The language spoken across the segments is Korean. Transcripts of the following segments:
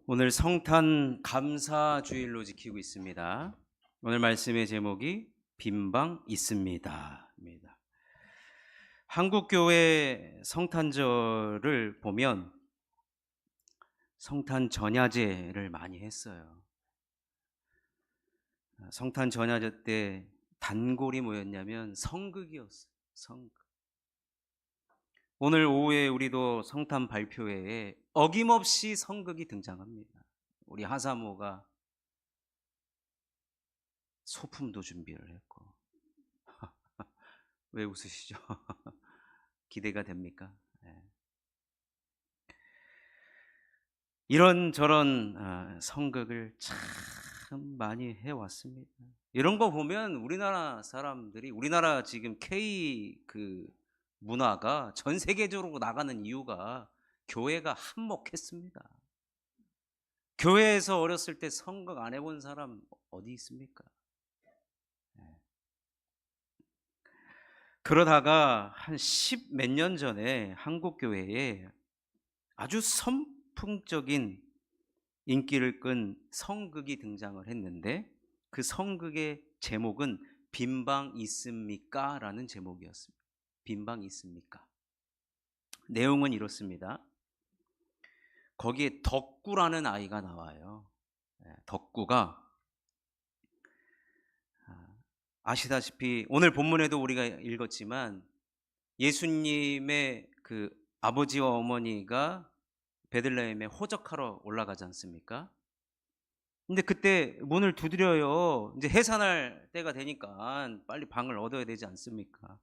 오늘 성탄 감사주일로 지키고 있습니다. 오늘 말씀의 제목이 빈방 있습니다. 한국 교회 성탄절을 보면 성탄 전야제를 많이 했어요. 성탄 전야제 때 단골이 뭐였냐면 성극이었어요. 성극. 오늘 오후에 우리도 성탄 발표회에 어김없이 성극이 등장합니다. 우리 하사모가 소품도 준비를 했고. 왜 웃으시죠? 기대가 됩니까? 네. 이런저런 성극을 참 많이 해왔습니다. 이런 거 보면 우리나라 사람들이, 우리나라 지금 K 문화가 전 세계적으로 나가는 이유가 교회가 한몫했습니다. 교회에서 어렸을 때 성극 안 해본 사람 어디 있습니까? 그러다가 한 10 몇 년 전에 한국 교회에 아주 선풍적인 인기를 끈 성극이 등장을 했는데, 그 성극의 제목은 빈방 있습니까? 라는 제목이었습니다. 빈방 있습니까? 내용은 이렇습니다. 거기에 덕구라는 아이가 나와요. 덕구가 아시다시피 오늘 본문에도 우리가 읽었지만 예수님의 그 아버지와 어머니가 베들레헴에 호적하러 올라가지 않습니까? 근데 그때 문을 두드려요. 이제 해산할 때가 되니까 빨리 방을 얻어야 되지 않습니까?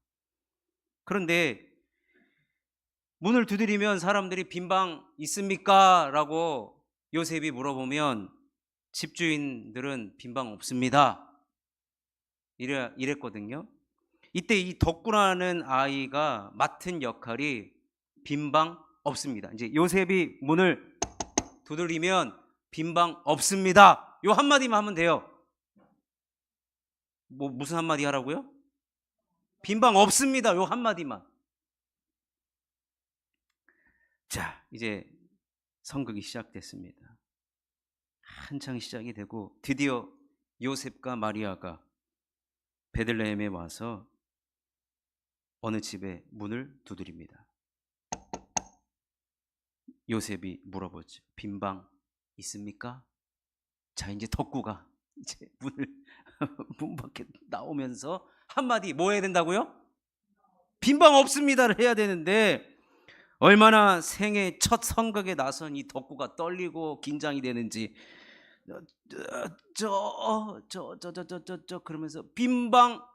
그런데 문을 두드리면 사람들이 빈방 있습니까? 라고 요셉이 물어보면 집주인들은 빈방 없습니다. 이랬거든요. 이때 이 덕구라는 아이가 맡은 역할이 빈방 없습니다. 이제 요셉이 문을 두드리면 빈방 없습니다. 요 한마디만 하면 돼요. 무슨 한마디 하라고요? 빈방 없습니다. 요 한마디만. 자, 이제 성극이 시작됐습니다. 한창 시작이 되고 드디어 요셉과 마리아가 베들레헴에 와서 어느 집에 문을 두드립니다. 요셉이 물어보죠. 빈방 있습니까? 자, 이제 덕구가 이제 문 밖에 나오면서 한마디 뭐 해야 된다고요? 빈방 없습니다를 해야 되는데, 얼마나 생애 첫 성극에 나선 이 덕구가 떨리고 긴장이 되는지 그러면서 빈방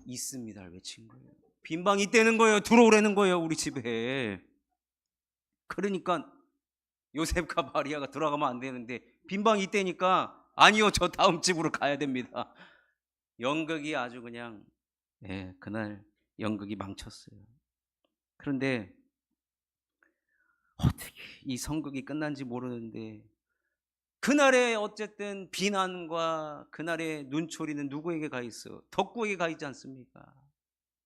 있습니다를 외친 거예요. 빈방 있다는 거예요. 들어오라는 거예요, 우리 집에. 그러니까 요셉과 마리아가 들어가면 안 되는데 빈방 있다니까 아니요, 저 다음 집으로 가야 됩니다. 연극이 아주 그냥 그날 연극이 망쳤어요. 그런데 어떻게 이 성극이 끝난지 모르는데 그날의 어쨌든 비난과 그날의 눈초리는 누구에게 가 있어? 덕구에게 가 있지 않습니까?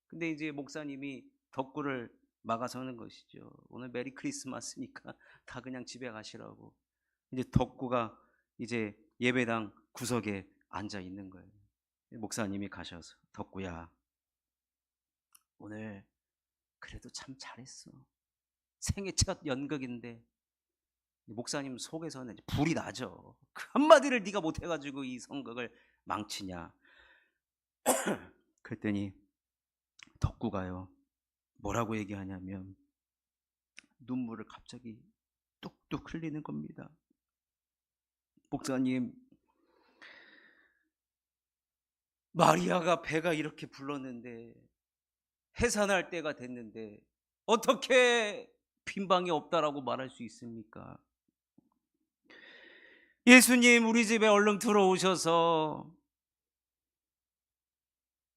근데 이제 목사님이 덕구를 막아서는 것이죠. 오늘 메리 크리스마스니까 다 그냥 집에 가시라고. 이제 덕구가 이제 예배당 구석에 앉아 있는 거예요. 목사님이 가셔서 덕구야, 오늘 그래도 참 잘했어. 생애 첫 연극인데. 목사님 속에서는 불이 나죠. 그 한마디를 네가 못해가지고 이 성극을 망치냐. 그랬더니 덕구가요, 뭐라고 얘기하냐면 눈물을 갑자기 뚝뚝 흘리는 겁니다. 목사님, 마리아가 배가 이렇게 불렀는데 해산할 때가 됐는데 어떻게 빈방이 없다라고 말할 수 있습니까? 예수님, 우리 집에 얼른 들어오셔서,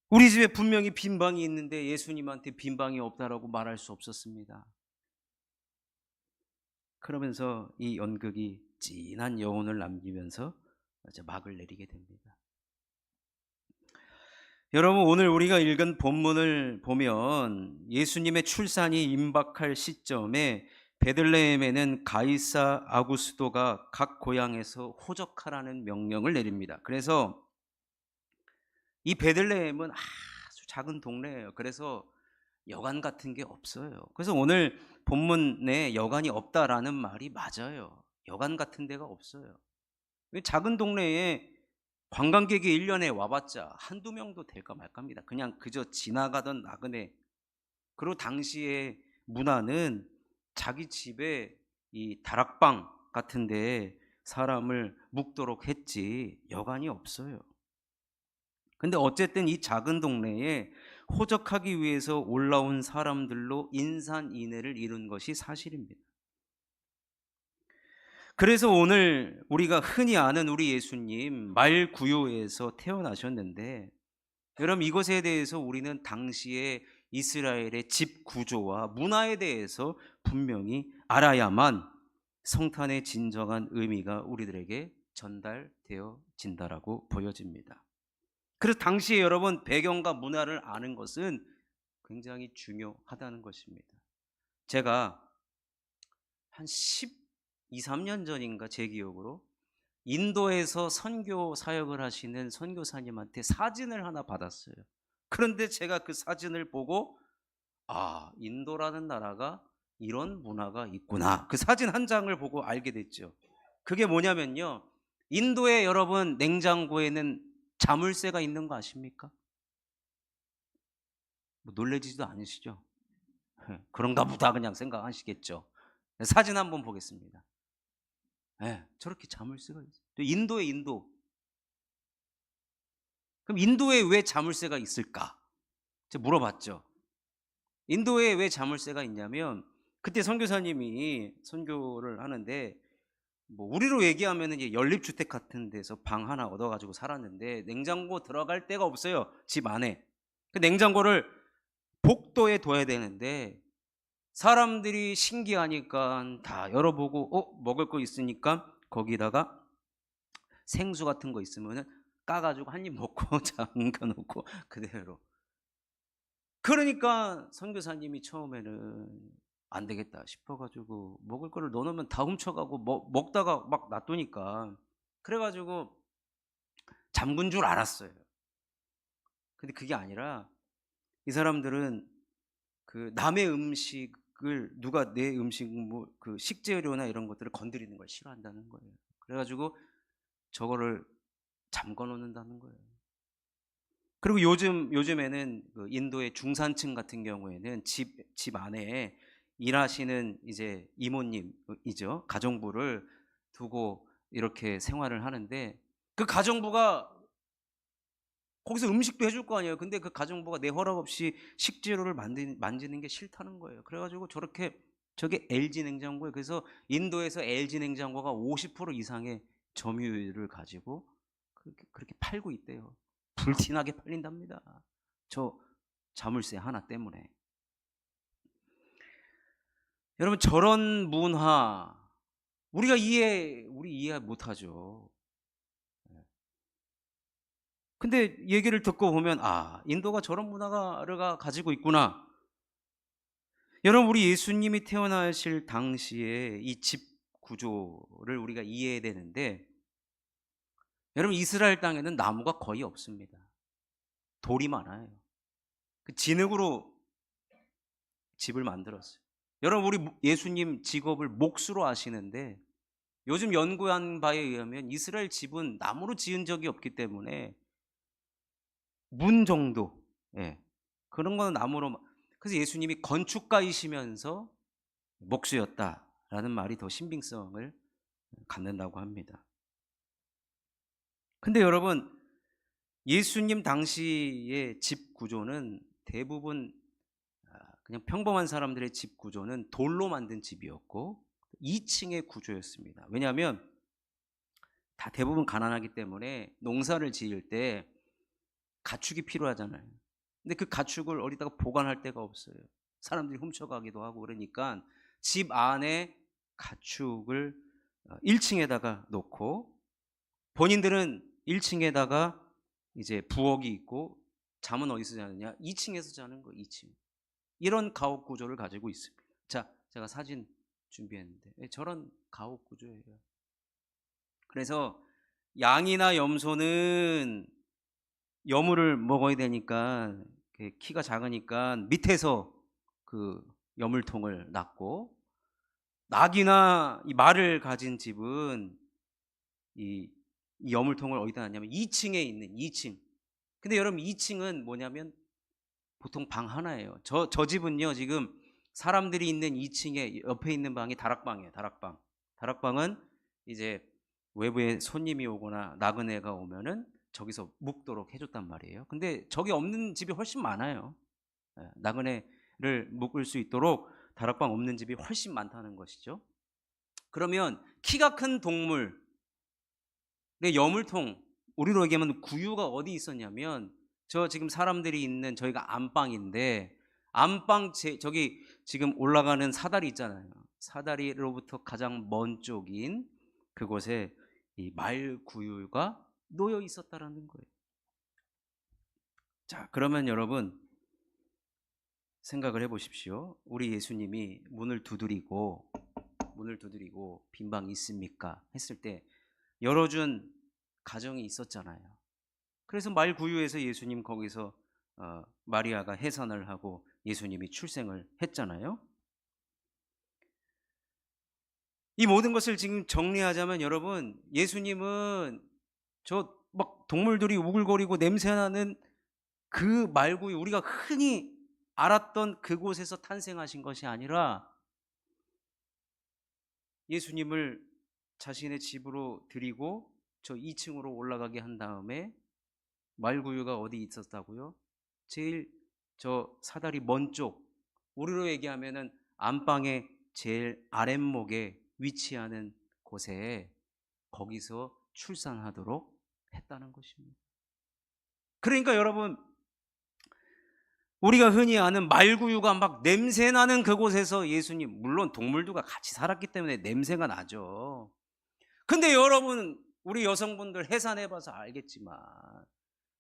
우리 집에 분명히 빈방이 있는데 예수님한테 빈방이 없다라고 말할 수 없었습니다. 그러면서 이 연극이 진한 여운을 남기면서 막을 내리게 됩니다. 여러분, 오늘 우리가 읽은 본문을 보면 예수님의 출산이 임박할 시점에 베들레헴에는 가이사 아구스도가 각 고향에서 호적하라는 명령을 내립니다. 그래서 이 베들레헴은 아주 작은 동네예요. 그래서 여관 같은 게 없어요. 그래서 오늘 본문에 여관이 없다라는 말이 맞아요. 여관 같은 데가 없어요. 작은 동네에 관광객이 1년에 와봤자 한두 명도 될까 말까입니다. 그냥 그저 지나가던 나그네. 그리고 당시의 문화는 자기 집에 이 다락방 같은 데에 사람을 묵도록 했지 여관이 없어요. 근데 어쨌든 이 작은 동네에 호적하기 위해서 올라온 사람들로 인산인해를 이룬 것이 사실입니다. 그래서 오늘 우리가 흔히 아는 우리 예수님 말구유에서 태어나셨는데, 여러분 이것에 대해서 우리는 당시의 이스라엘의 집 구조와 문화에 대해서 분명히 알아야만 성탄의 진정한 의미가 우리들에게 전달되어진다라고 보여집니다. 그래서 당시에 여러분 배경과 문화를 아는 것은 굉장히 중요하다는 것입니다. 제가 한 12, 3년 전인가 제 기억으로 인도에서 선교 사역을 하시는 선교사님한테 사진을 하나 받았어요. 그런데 제가 그 사진을 보고 인도라는 나라가 이런 문화가 있구나. 그 사진 한 장을 보고 알게 됐죠. 그게 뭐냐면요. 인도에 여러분 냉장고에는 자물쇠가 있는 거 아십니까? 뭐 놀라지도 않으시죠? 그런가 보다 그냥 생각하시겠죠. 사진 한번 보겠습니다. 저렇게 자물쇠가 있어요. 인도에 인도. 그럼 인도에 왜 자물쇠가 있을까? 제가 물어봤죠. 인도에 왜 자물쇠가 있냐면 그때 선교사님이 선교를 하는데 뭐 우리로 얘기하면 이제 연립주택 같은 데서 방 하나 얻어가지고 살았는데 냉장고 들어갈 데가 없어요. 집 안에. 그 냉장고를 복도에 둬야 되는데 사람들이 신기하니까 다 열어보고 먹을 거 있으니까 거기다가 생수 같은 거 있으면은 까가지고 한 입 먹고 잠가놓고 그대로. 그러니까 선교사님이 처음에는 안 되겠다 싶어가지고 먹을 거를 넣어놓으면 다 훔쳐가고 먹다가 막 놔두니까 그래가지고 잠근 줄 알았어요. 근데 그게 아니라 이 사람들은 그 남의 음식을 누가 내 음식 뭐 그 식재료나 이런 것들을 건드리는 걸 싫어한다는 거예요. 그래가지고 저거를 잠궈 놓는다는 거예요. 그리고 요즘에는 그 인도의 중산층 같은 경우에는 집 안에 일하시는 이제 이모님이죠. 가정부를 두고 이렇게 생활을 하는데 그 가정부가 거기서 음식도 해줄 거 아니에요. 근데 그 가정부가 내 허락 없이 식재료를 만지는 게 싫다는 거예요. 그래가지고 저게 LG 냉장고예요. 그래서 인도에서 LG 냉장고가 50% 이상의 점유율을 가지고 그렇게 팔고 있대요. 불티나게 팔린답니다. 저 자물쇠 하나 때문에. 여러분 저런 문화 우리 이해 못하죠. 근데 얘기를 듣고 보면 인도가 저런 문화가 가지고 있구나. 여러분 우리 예수님이 태어나실 당시에 이 집 구조를 우리가 이해해야 되는데, 여러분 이스라엘 땅에는 나무가 거의 없습니다. 돌이 많아요. 그 진흙으로 집을 만들었어요. 여러분 우리 예수님 직업을 목수로 아시는데 요즘 연구한 바에 의하면 이스라엘 집은 나무로 지은 적이 없기 때문에 문 정도, 그런 거는 나무로. 그래서 예수님이 건축가이시면서 목수였다라는 말이 더 신빙성을 갖는다고 합니다. 근데 여러분 예수님 당시의 집 구조는 대부분 그냥 평범한 사람들의 집 구조는 돌로 만든 집이었고 2층의 구조였습니다. 왜냐하면 다 대부분 가난하기 때문에 농사를 지을 때 가축이 필요하잖아요. 근데 그 가축을 어디다가 보관할 데가 없어요. 사람들이 훔쳐가기도 하고 그러니까 집 안에 가축을 1층에다가 놓고 본인들은 1층에다가 이제 부엌이 있고 잠은 어디서 자느냐? 2층에서 자는 거 2층. 이런 가옥 구조를 가지고 있습니다. 자, 제가 사진 준비했는데 저런 가옥 구조예요. 그래서 양이나 염소는 여물을 먹어야 되니까 키가 작으니까 밑에서 그 여물통을 놨고, 낙이나 이 말을 가진 집은 이 여물통을 어디다 놨냐면 2층에 있는 2층. 근데 여러분 2층은 뭐냐면 보통 방 하나예요. 저 집은요, 지금 사람들이 있는 2층에 옆에 있는 방이 다락방이에요. 다락방. 다락방은 이제 외부에 손님이 오거나 나그네가 오면은 저기서 묵도록 해줬단 말이에요. 근데 저기 없는 집이 훨씬 많아요. 나그네를 묵을 수 있도록 다락방 없는 집이 훨씬 많다는 것이죠. 그러면 키가 큰 동물, 내 여물통, 우리로 얘기하면 구유가 어디 있었냐면, 저 지금 사람들이 있는 저희가 안방인데, 안방 저기 지금 올라가는 사다리 있잖아요. 사다리로부터 가장 먼 쪽인 그곳에 이 말구유가 놓여 있었다라는 거예요. 자, 그러면 여러분 생각을 해 보십시오. 우리 예수님이 문을 두드리고 빈 방 있습니까? 했을 때 열어준 가정이 있었잖아요. 그래서 말구유에서 예수님 거기서 마리아가 해산을 하고 예수님이 출생을 했잖아요. 이 모든 것을 지금 정리하자면 여러분, 예수님은 저 막 동물들이 우글거리고 냄새나는 그 말구유, 우리가 흔히 알았던 그곳에서 탄생하신 것이 아니라, 예수님을 자신의 집으로 드리고 저 2층으로 올라가게 한 다음에 말구유가 어디 있었다고요? 제일 저 사다리 먼 쪽, 우리로 얘기하면은 안방의 제일 아랫목에 위치하는 곳에 거기서 출산하도록 했다는 것입니다. 그러니까 여러분, 우리가 흔히 아는 말구유가 막 냄새나는 그곳에서 예수님, 물론 동물들과 같이 살았기 때문에 냄새가 나죠. 근데 여러분, 우리 여성분들 해산해봐서 알겠지만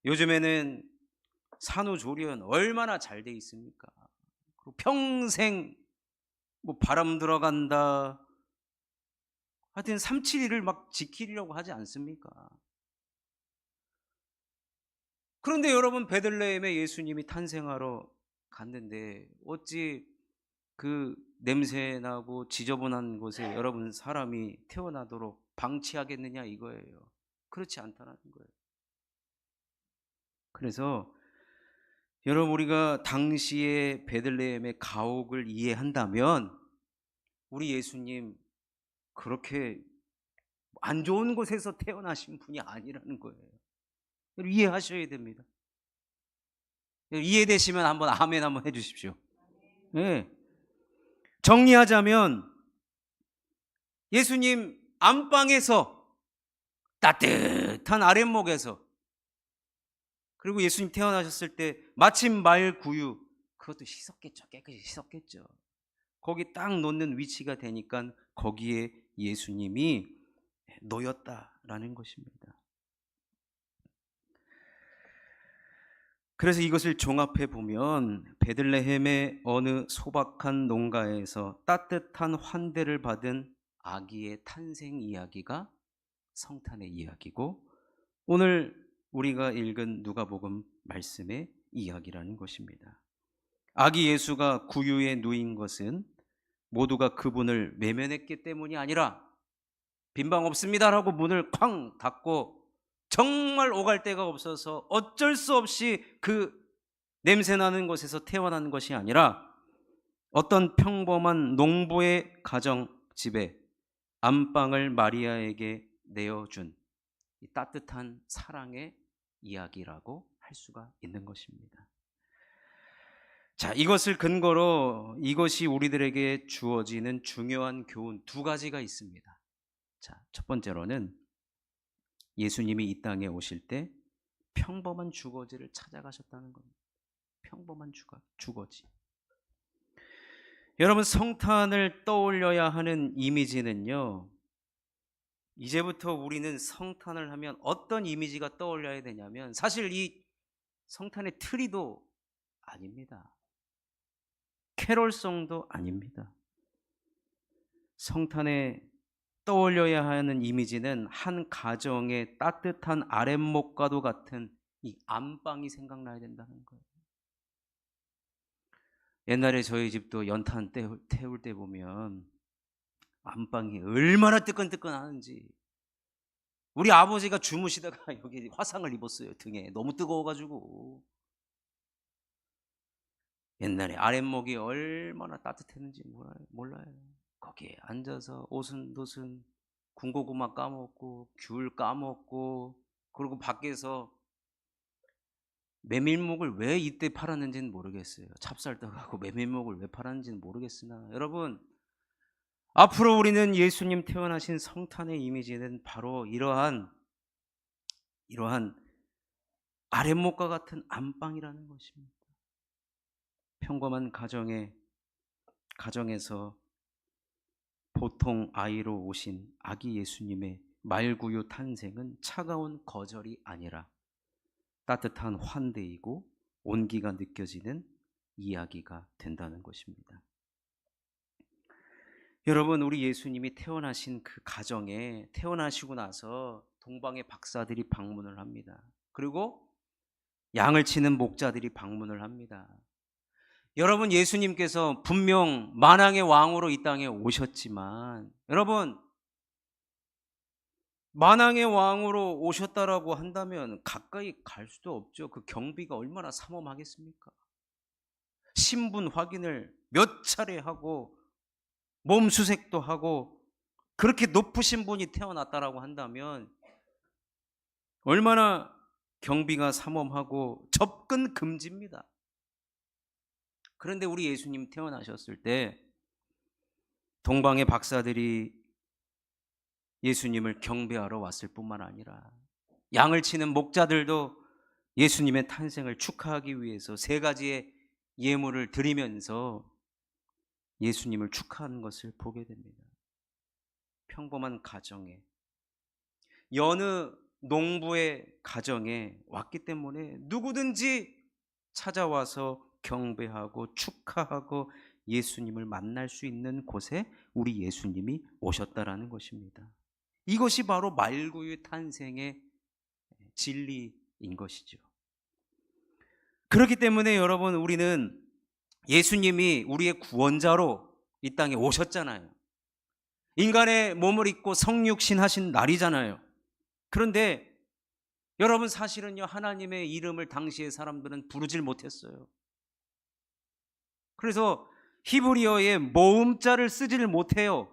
요즘에는 산후조리원 얼마나 잘 돼 있습니까? 그리고 평생 뭐 바람 들어간다, 하여튼 371을 막 지키려고 하지 않습니까? 그런데 여러분, 베들레헴에 예수님이 탄생하러 갔는데 어찌 그 냄새나고 지저분한 곳에 여러분 사람이 태어나도록 방치하겠느냐 이거예요. 그렇지 않다는 거예요. 그래서 여러분, 우리가 당시의 베들레헴의 가옥을 이해한다면 우리 예수님 그렇게 안 좋은 곳에서 태어나신 분이 아니라는 거예요. 이해하셔야 됩니다. 이해되시면 한번 아멘 한번 해주십시오. 네. 정리하자면 예수님 안방에서, 따뜻한 아랫목에서, 그리고 예수님 태어나셨을 때 마침 말구유, 그것도 씻었겠죠. 깨끗이 씻었겠죠. 거기 딱 놓는 위치가 되니까 거기에 예수님이 놓였다라는 것입니다. 그래서 이것을 종합해 보면 베들레헴의 어느 소박한 농가에서 따뜻한 환대를 받은 아기의 탄생 이야기가 성탄의 이야기고, 오늘 우리가 읽은 누가복음 말씀의 이야기라는 것입니다. 아기 예수가 구유에 누인 것은 모두가 그분을 외면했기 때문이 아니라, 빈방 없습니다라고 문을 쾅 닫고 정말 오갈 데가 없어서 어쩔 수 없이 그 냄새나는 곳에서 태어난 것이 아니라, 어떤 평범한 농부의 가정 집에 안방을 마리아에게 내어준 이 따뜻한 사랑의 이야기라고 할 수가 있는 것입니다. 자, 이것을 근거로 이것이 우리들에게 주어지는 중요한 교훈 두 가지가 있습니다. 자, 첫 번째로는 예수님이 이 땅에 오실 때 평범한 주거지를 찾아가셨다는 겁니다. 평범한 주거지. 여러분, 성탄을 떠올려야 하는 이미지는요, 이제부터 우리는 성탄을 하면 어떤 이미지가 떠올려야 되냐면, 사실 이 성탄의 트리도 아닙니다. 캐롤송도 아닙니다. 성탄에 떠올려야 하는 이미지는 한 가정의 따뜻한 아랫목과도 같은 이 안방이 생각나야 된다는 거예요. 옛날에 저희 집도 연탄 태울 때 보면 안방이 얼마나 뜨끈뜨끈하는지. 우리 아버지가 주무시다가 여기 화상을 입었어요. 등에 너무 뜨거워가지고. 옛날에 아랫목이 얼마나 따뜻했는지 몰라요. 거기에 앉아서 오순도순 군고구마 까먹고 귤 까먹고, 그리고 밖에서 메밀묵을 왜 이때 팔았는지는 모르겠어요. 찹쌀떡하고 메밀묵을 왜 팔았는지는 모르겠으나, 여러분, 앞으로 우리는 예수님 태어나신 성탄의 이미지는 바로 이러한 아랫목과 같은 안방이라는 것입니다. 평범한 가정에서 보통 아이로 오신 아기 예수님의 말구유 탄생은 차가운 거절이 아니라 따뜻한 환대이고 온기가 느껴지는 이야기가 된다는 것입니다. 여러분, 우리 예수님이 태어나신 그 가정에 태어나시고 나서 동방의 박사들이 방문을 합니다. 그리고 양을 치는 목자들이 방문을 합니다. 여러분, 예수님께서 분명 만왕의 왕으로 이 땅에 오셨지만, 여러분, 만왕의 왕으로 오셨다라고 한다면 가까이 갈 수도 없죠. 그 경비가 얼마나 삼엄하겠습니까? 신분 확인을 몇 차례 하고 몸 수색도 하고, 그렇게 높으신 분이 태어났다라고 한다면 얼마나 경비가 삼엄하고 접근 금지입니다. 그런데 우리 예수님 태어나셨을 때 동방의 박사들이 예수님을 경배하러 왔을 뿐만 아니라 양을 치는 목자들도 예수님의 탄생을 축하하기 위해서 3가지의 예물을 드리면서 예수님을 축하하는 것을 보게 됩니다. 평범한 가정에, 여느 농부의 가정에 왔기 때문에 누구든지 찾아와서 경배하고 축하하고 예수님을 만날 수 있는 곳에 우리 예수님이 오셨다라는 것입니다. 이것이 바로 말구유 탄생의 진리인 것이죠. 그렇기 때문에 여러분, 우리는 예수님이 우리의 구원자로 이 땅에 오셨잖아요. 인간의 몸을 입고 성육신하신 날이잖아요. 그런데 여러분, 사실은요, 하나님의 이름을 당시의 사람들은 부르질 못했어요. 그래서 히브리어에 모음자를 쓰지를 못해요.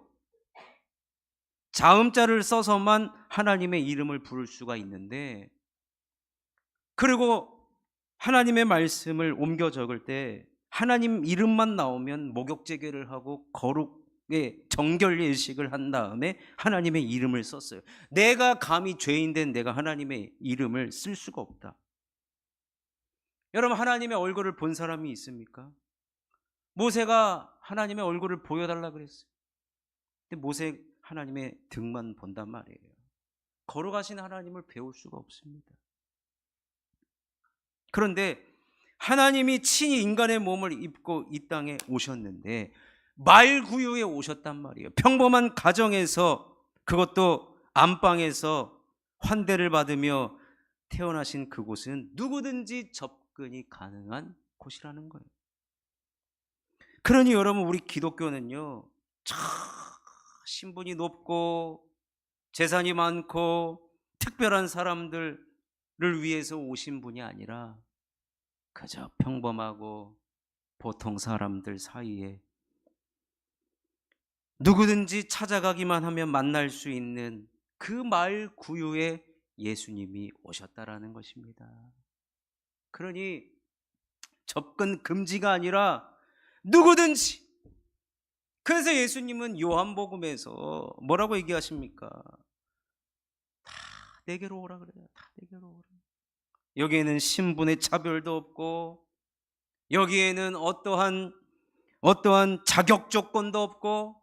자음자를 써서만 하나님의 이름을 부를 수가 있는데, 그리고 하나님의 말씀을 옮겨 적을 때 하나님 이름만 나오면 목욕제계를 하고 거룩의 정결 예식을 한 다음에 하나님의 이름을 썼어요. 내가 감히 죄인된 내가 하나님의 이름을 쓸 수가 없다. 여러분, 하나님의 얼굴을 본 사람이 있습니까? 모세가 하나님의 얼굴을 보여달라 그랬어요. 근데 모세 하나님의 등만 본단 말이에요. 걸어가신 하나님을 배울 수가 없습니다. 그런데 하나님이 친히 인간의 몸을 입고 이 땅에 오셨는데 말구유에 오셨단 말이에요. 평범한 가정에서, 그것도 안방에서 환대를 받으며 태어나신 그곳은 누구든지 접근이 가능한 곳이라는 거예요. 그러니 여러분, 우리 기독교는요, 신분이 높고 재산이 많고 특별한 사람들을 위해서 오신 분이 아니라 그저 평범하고 보통 사람들 사이에 누구든지 찾아가기만 하면 만날 수 있는 그 말 구유에 예수님이 오셨다라는 것입니다. 그러니 접근 금지가 아니라 누구든지. 그래서 예수님은 요한복음에서 뭐라고 얘기하십니까? 다 내게로 오라 그래요. 다 내게로 오라. 여기에는 신분의 차별도 없고, 여기에는 어떠한 자격 조건도 없고.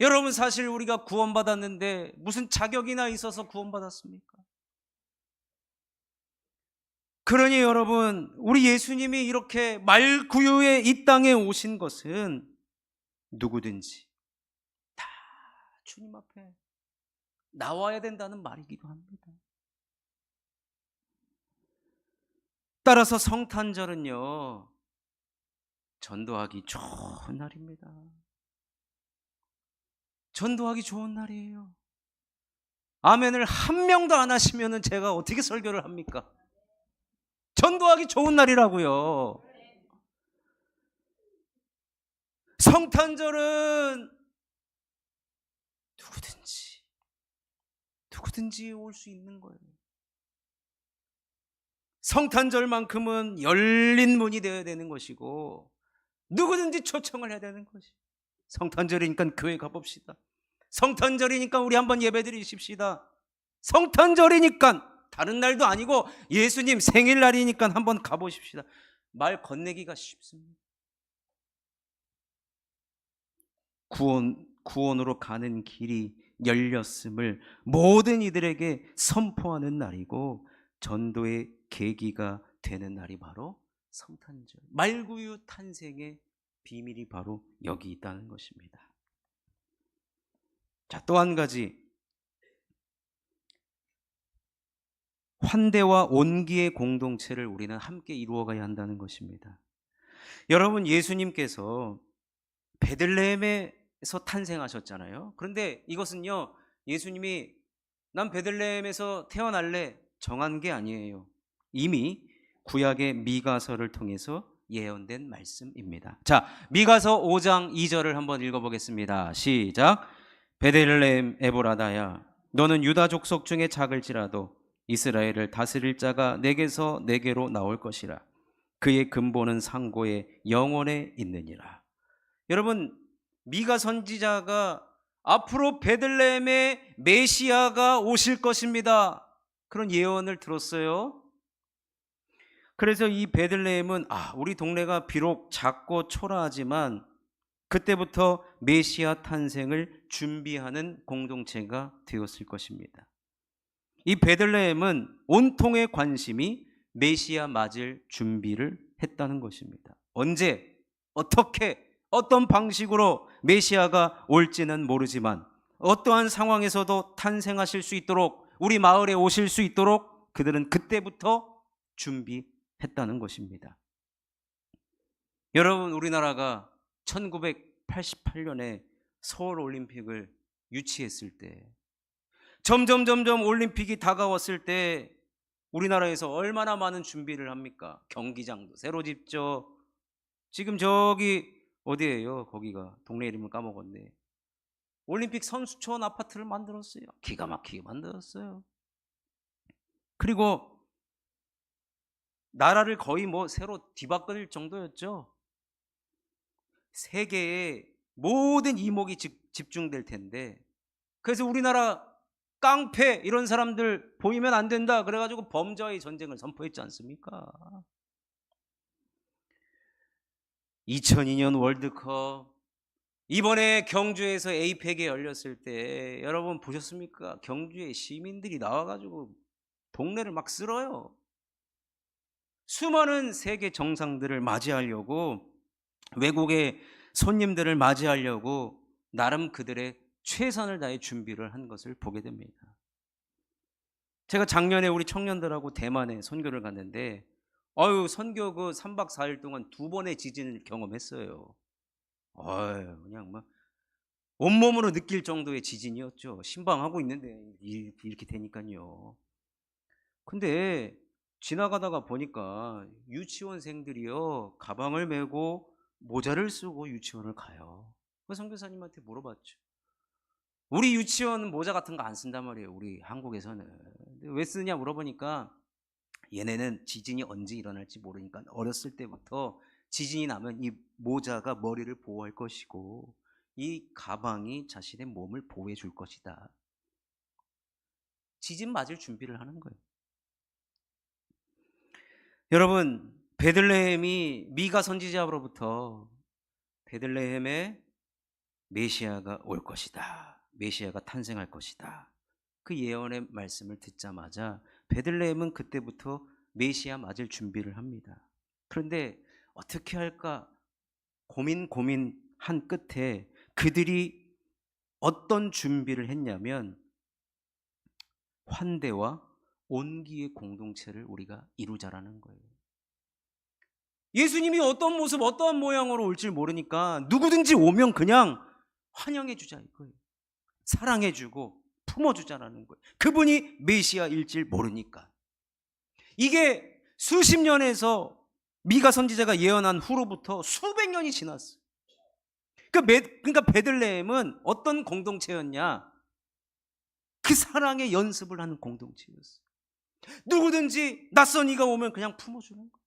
여러분, 사실 우리가 구원받았는데 무슨 자격이나 있어서 구원받았습니까? 그러니 여러분, 우리 예수님이 이렇게 말구유에 이 땅에 오신 것은 누구든지 주님 앞에 나와야 된다는 말이기도 합니다. 따라서 성탄절은요, 전도하기 좋은 날입니다. 전도하기 좋은 날이에요. 아멘을 한 명도 안 하시면은 제가 어떻게 설교를 합니까? 전도하기 좋은 날이라고요. 성탄절은 누구든지 올 수 있는 거예요. 성탄절만큼은 열린 문이 되어야 되는 것이고 누구든지 초청을 해야 되는 것이. 성탄절이니까 교회 가봅시다. 성탄절이니까 우리 한번 예배드리십시다. 성탄절이니까 다른 날도 아니고 예수님 생일날이니까 한번 가보십시다. 말 건네기가 쉽습니다. 구원으로 가는 길이 열렸음을 모든 이들에게 선포하는 날이고 전도의 계기가 되는 날이 바로 성탄절. 말구유 탄생의 비밀이 바로 여기 있다는 것입니다. 자, 또 한 가지, 환대와 온기의 공동체를 우리는 함께 이루어가야 한다는 것입니다. 여러분, 예수님께서 베들레헴에서 탄생하셨잖아요. 그런데 이것은요, 예수님이 난 베들레헴에서 태어날래 정한 게 아니에요. 이미 구약의 미가서를 통해서 예언된 말씀입니다. 자, 미가서 5장 2절을 한번 읽어보겠습니다. 시작. 베들레헴 에보라다야, 너는 유다 족속 중에 작을지라도 이스라엘을 다스릴 자가 내게서 내게로 나올 것이라. 그의 근본은 상고의 영원에 있느니라. 여러분, 미가 선지자가 앞으로 베들레헴에 메시아가 오실 것입니다, 그런 예언을 들었어요. 그래서 이 베들레헴은 우리 동네가 비록 작고 초라하지만 그때부터 메시아 탄생을 준비하는 공동체가 되었을 것입니다. 이 베들레헴은 온통의 관심이 메시아 맞을 준비를 했다는 것입니다. 언제, 어떻게, 어떤 방식으로 메시아가 올지는 모르지만 어떠한 상황에서도 탄생하실 수 있도록, 우리 마을에 오실 수 있도록 그들은 그때부터 준비했다는 것입니다. 여러분, 우리나라가 1988년에 서울올림픽을 유치했을 때, 점점 올림픽이 다가왔을 때 우리나라에서 얼마나 많은 준비를 합니까? 경기장도 새로 짓죠. 지금 저기 어디예요? 거기가 동네 이름을 까먹었네. 올림픽 선수촌 아파트를 만들었어요. 기가 막히게 만들었어요. 그리고 나라를 거의 새로 뒤바꿀 정도였죠. 세계의 모든 이목이 집중될 텐데, 그래서 우리나라 깡패 이런 사람들 보이면 안 된다 그래가지고 범죄와의 전쟁을 선포했지 않습니까? 2002년 월드컵, 이번에 경주에서 에이펙이 열렸을 때 여러분 보셨습니까? 경주에 시민들이 나와가지고 동네를 막 쓸어요. 수많은 세계 정상들을 맞이하려고, 외국의 손님들을 맞이하려고 나름 그들의 최선을 다해 준비를 한 것을 보게 됩니다. 제가 작년에 우리 청년들하고 대만에 선교를 갔는데 선교 3박 4일 동안 2번의 지진을 경험했어요. 그냥 온몸으로 느낄 정도의 지진이었죠. 신방하고 있는데 이렇게 되니까요. 근데 지나가다가 보니까 유치원생들이요, 가방을 메고 모자를 쓰고 유치원을 가요. 그 선교사님한테 물어봤죠. 우리 유치원 모자 같은 거 안 쓴단 말이에요, 우리 한국에서는. 왜 쓰냐 물어보니까 얘네는 지진이 언제 일어날지 모르니까 어렸을 때부터 지진이 나면 이 모자가 머리를 보호할 것이고 이 가방이 자신의 몸을 보호해 줄 것이다. 지진 맞을 준비를 하는 거예요. 여러분, 베들레헴이 미가 선지자로부터 베들레헴에 메시아가 올 것이다, 메시아가 탄생할 것이다, 그 예언의 말씀을 듣자마자 베들레헴은 그때부터 메시아 맞을 준비를 합니다. 그런데 어떻게 할까 고민한 끝에 그들이 어떤 준비를 했냐면 환대와 온기의 공동체를 우리가 이루자라는 거예요. 예수님이 어떤 모습, 어떠한 모양으로 올지 모르니까 누구든지 오면 그냥 환영해 주자 이거예요. 사랑해 주고 품어 주자라는 거예요. 그분이 메시아일지 모르니까. 이게 수십 년에서 미가 선지자가 예언한 후로부터 수백 년이 지났어요. 그러니까 베들레헴은 어떤 공동체였냐? 그 사랑의 연습을 하는 공동체였어요. 누구든지 낯선 이가 오면 그냥 품어주는 거예요.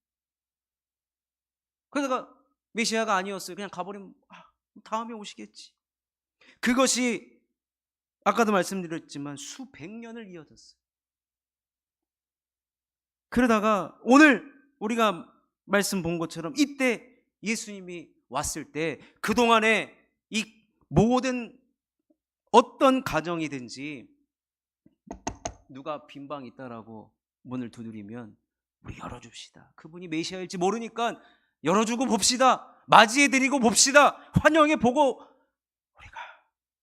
그러다가 메시아가 아니었어요. 그냥 가버리면 다음에 오시겠지. 그것이 아까도 말씀드렸지만 수백 년을 이어졌어요. 그러다가 오늘 우리가 말씀 본 것처럼 이때 예수님이 왔을 때 그동안에 이 모든 어떤 가정이든지 누가 빈방 있다라고 문을 두드리면 우리 열어줍시다. 그분이 메시아일지 모르니까 열어주고 봅시다. 맞이해드리고 봅시다. 환영해보고 우리가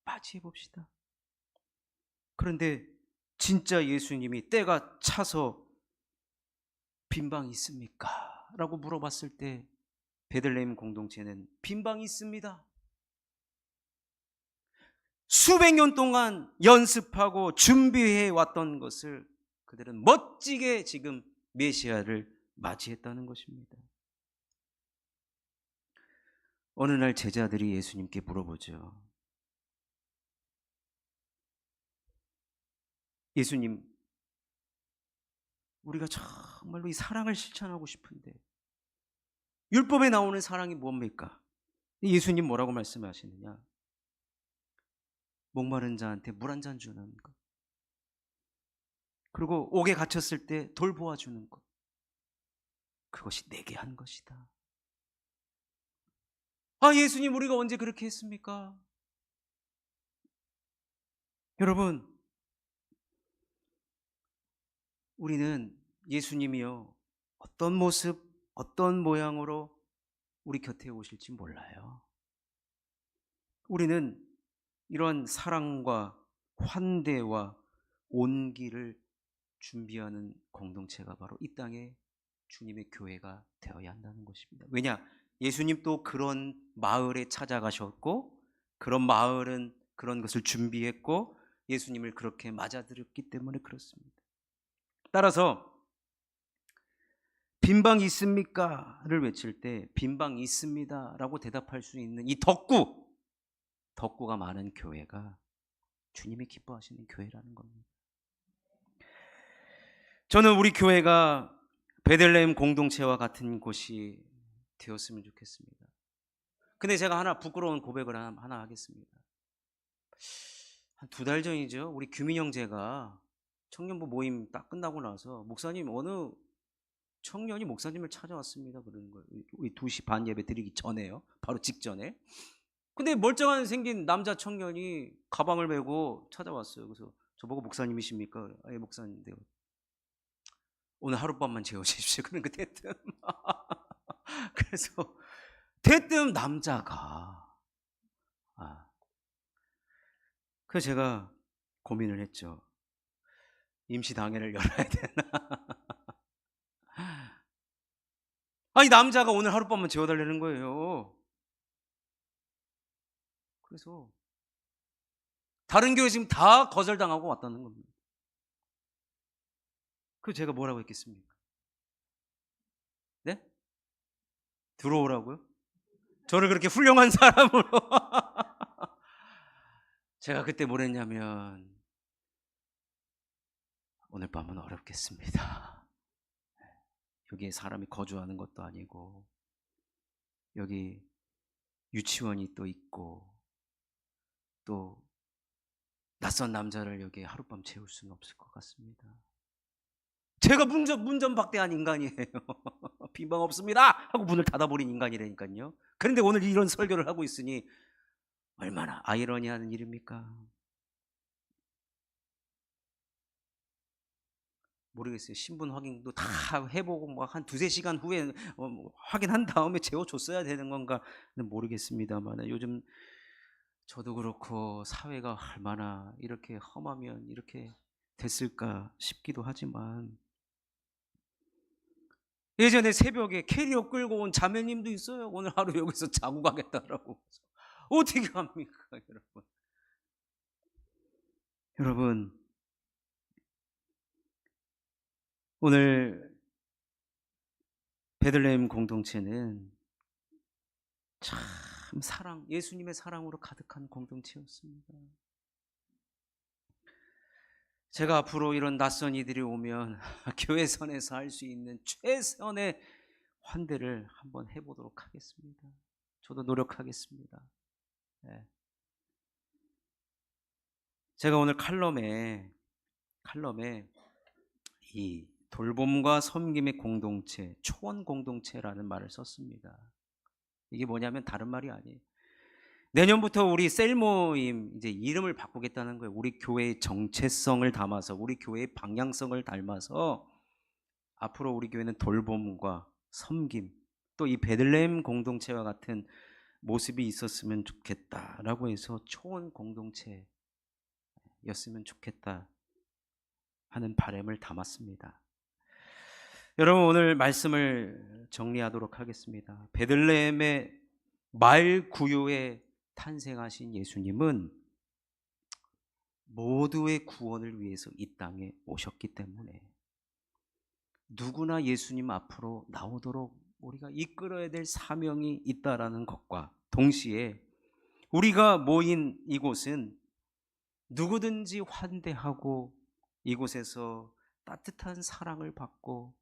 맞이해봅시다. 그런데 진짜 예수님이 때가 차서 빈방이 있습니까? 라고 물어봤을 때 베들레헴 공동체는 빈방이 있습니다. 수백 년 동안 연습하고 준비해 왔던 것을 그들은 멋지게 지금 메시아를 맞이했다는 것입니다. 어느 날 제자들이 예수님께 물어보죠. 예수님, 우리가 정말로 이 사랑을 실천하고 싶은데 율법에 나오는 사랑이 뭡니까? 예수님 뭐라고 말씀하시느냐? 목마른 자한테 물 한 잔 주는 것, 그리고 옥에 갇혔을 때 돌보아주는 것, 그것이 내게 한 것이다. 예수님, 우리가 언제 그렇게 했습니까? 여러분, 우리는 예수님이요, 어떤 모습, 어떤 모양으로 우리 곁에 오실지 몰라요. 우리는 이런 사랑과 환대와 온기를 준비하는 공동체가 바로 이 땅에 주님의 교회가 되어야 한다는 것입니다. 왜냐? 예수님 또 그런 마을에 찾아가셨고 그런 마을은 그런 것을 준비했고 예수님을 그렇게 맞아들였기 때문에 그렇습니다. 따라서 빈방 있습니까?를 외칠 때 빈방 있습니다 라고 대답할 수 있는 이 덕구가 많은 교회가 주님이 기뻐하시는 교회라는 겁니다. 저는 우리 교회가 베들레헴 공동체와 같은 곳이 되었으면 좋겠습니다. 근데 제가 하나 부끄러운 고백을 하나 하겠습니다. 한 2달 전이죠. 우리 규민 형제가 청년부 모임 딱 끝나고 나서 목사님, 어느 청년이 목사님을 찾아왔습니다. 그러는 거예요. 우리 2시 반 예배 드리기 전에요. 바로 직전에. 근데 멀쩡한 생긴 남자 청년이 가방을 메고 찾아왔어요. 그래서 저보고 목사님이십니까? 예, 목사님인데요. 오늘 하룻밤만 재워주십시오. 그러니까 대뜸 그래서 대뜸 남자가 그래서 제가 고민을 했죠. 임시 당회를 열어야 되나? 아니, 남자가 오늘 하룻밤만 재워달라는 거예요. 그래서 다른 교회 지금 다 거절당하고 왔다는 겁니다. 그래서 제가 뭐라고 했겠습니까? 네? 들어오라고요? 저를 그렇게 훌륭한 사람으로 제가 그때 뭘 했냐면 오늘 밤은 어렵겠습니다. 여기에 사람이 거주하는 것도 아니고 여기 유치원이 또 있고 또 낯선 남자를 여기에 하룻밤 재울 수는 없을 것 같습니다. 제가 문전박대한 인간이에요. 빈방 없습니다 하고 문을 닫아버린 인간이라니까요. 그런데 오늘 이런 설교를 하고 있으니 얼마나 아이러니한 일입니까? 모르겠어요. 신분 확인도 다 해보고 뭐 한 2-3시간 후에 확인한 다음에 재워줬어야 되는 건가 모르겠습니다만 요즘 저도 그렇고 사회가 얼마나 이렇게 험하면 이렇게 됐을까 싶기도 하지만 예전에 새벽에 캐리어 끌고 온 자매님도 있어요. 오늘 하루 여기서 자고 가겠다라고. 어떻게 합니까, 여러분? 여러분, 오늘 베들레헴 공동체는 참 사랑, 예수님의 사랑으로 가득한 공동체였습니다. 제가 앞으로 이런 낯선 이들이 오면 교회선에서 할 수 있는 최선의 환대를 한번 해보도록 하겠습니다. 저도 노력하겠습니다. 네. 제가 오늘 칼럼에 이 돌봄과 섬김의 공동체, 초원 공동체라는 말을 썼습니다. 이게 뭐냐면 다른 말이 아니에요. 내년부터 우리 셀 모임 이제 이름을 바꾸겠다는 거예요. 우리 교회의 정체성을 담아서, 우리 교회의 방향성을 닮아서 앞으로 우리 교회는 돌봄과 섬김, 또 이 베들레헴 공동체와 같은 모습이 있었으면 좋겠다라고 해서 초원 공동체였으면 좋겠다 하는 바람을 담았습니다. 여러분, 오늘 말씀을 정리하도록 하겠습니다. 베들레헴의 말 구유에 탄생하신 예수님은 모두의 구원을 위해서 이 땅에 오셨기 때문에 누구나 예수님 앞으로 나오도록 우리가 이끌어야 될 사명이 있다라는 것과 동시에 우리가 모인 이곳은 누구든지 환대하고 이곳에서 따뜻한 사랑을 받고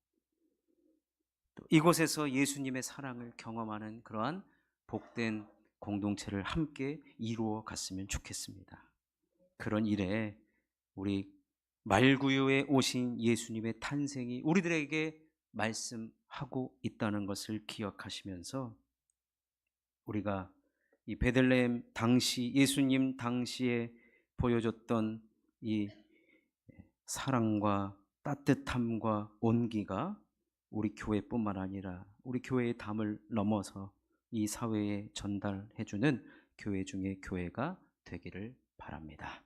또 이곳에서 예수님의 사랑을 경험하는 그러한 복된 공동체를 함께 이루어 갔으면 좋겠습니다. 그런 일에 우리 말구유에 오신 예수님의 탄생이 우리들에게 말씀하고 있다는 것을 기억하시면서 우리가 이 베들레헴 당시 예수님 당시에 보여줬던 이 사랑과 따뜻함과 온기가 우리 교회뿐만 아니라 우리 교회의 담을 넘어서 이 사회에 전달해주는 교회 중에 교회가 되기를 바랍니다.